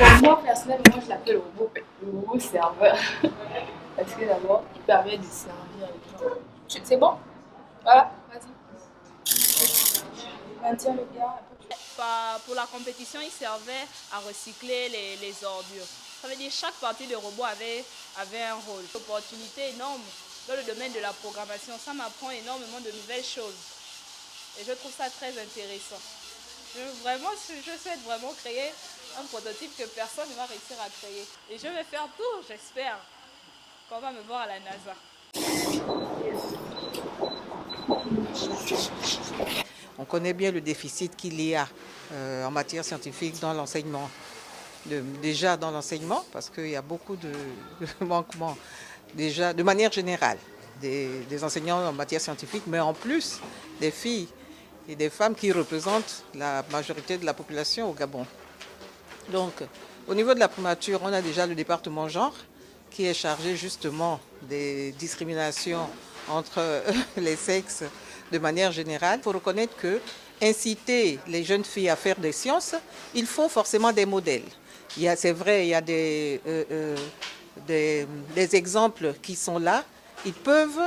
Pour moi, personnellement, je l'appelle le robot serveur. Parce que d'abord, il permet de servir les gens. C'est bon? Voilà, vas-y. Maintiens le gars. Pour la compétition, il servait à recycler les ordures. Ça veut dire que chaque partie de robot avait un rôle. Une opportunité énorme dans le domaine de la programmation. Ça m'apprend énormément de nouvelles choses. Et je trouve ça très intéressant. Je souhaite vraiment créer un prototype que personne ne va réussir à créer. Et je vais faire tout, j'espère, qu'on va me voir à la NASA. On connaît bien le déficit qu'il y a en matière scientifique dans l'enseignement. Déjà dans l'enseignement, parce qu'il y a beaucoup de manquements, déjà de manière générale, des enseignants en matière scientifique, mais en plus des filles et des femmes qui représentent la majorité de la population au Gabon. Donc, au niveau de la primature, on a déjà le département genre qui est chargé justement des discriminations entre les sexes de manière générale. Il faut reconnaître que inciter les jeunes filles à faire des sciences, il faut forcément des modèles. C'est vrai, il y a des exemples qui sont là. Ils peuvent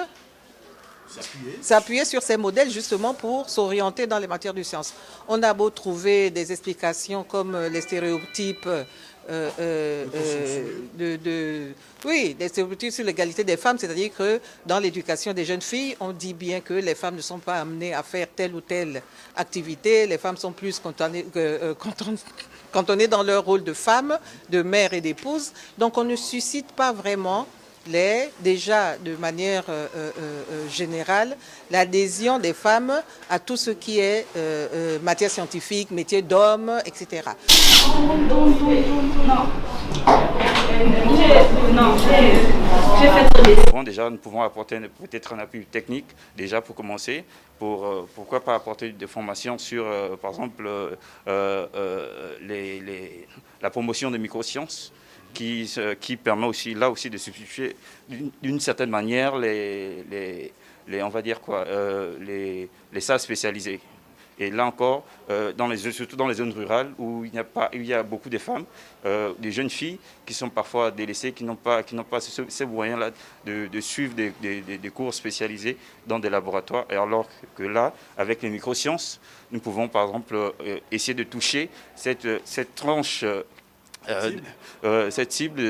s'appuyer sur ces modèles justement pour s'orienter dans les matières de sciences. On a beau trouver des explications comme les stéréotypes des stéréotypes sur l'égalité des femmes, c'est-à-dire que dans l'éducation des jeunes filles, on dit bien que les femmes ne sont pas amenées à faire telle ou telle activité, les femmes sont plus cantonnées dans leur rôle de femme, de mère et d'épouse, donc on ne suscite pas vraiment déjà de manière générale, l'adhésion des femmes à tout ce qui est matière scientifique, métier d'homme, etc. Déjà, nous pouvons apporter peut-être un appui technique, déjà pour commencer, pourquoi pas apporter des formations sur, par exemple, la promotion des microsciences, qui permet aussi, là aussi, de substituer d'une certaine manière on va dire quoi, les salles spécialisées. Et là encore, surtout dans les zones rurales où il y a beaucoup de femmes, des jeunes filles qui sont parfois délaissées, qui n'ont pas ces moyens-là de suivre des cours spécialisés dans des laboratoires. Et alors que là, avec les microsciences, nous pouvons par exemple essayer de toucher cette tranche, cette cible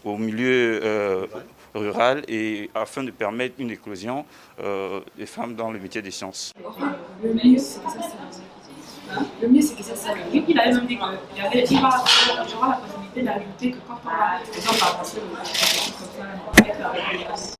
au milieu rural, et afin de permettre une éclosion des femmes dans le métier des sciences. Le mieux, c'est que ça serve. Le mieux, c'est que ça serve. Vu qu'il avait même dit qu'il y aura la possibilité d'ajouter que quand on va, par exemple, avancer comme ça, avec la régulation.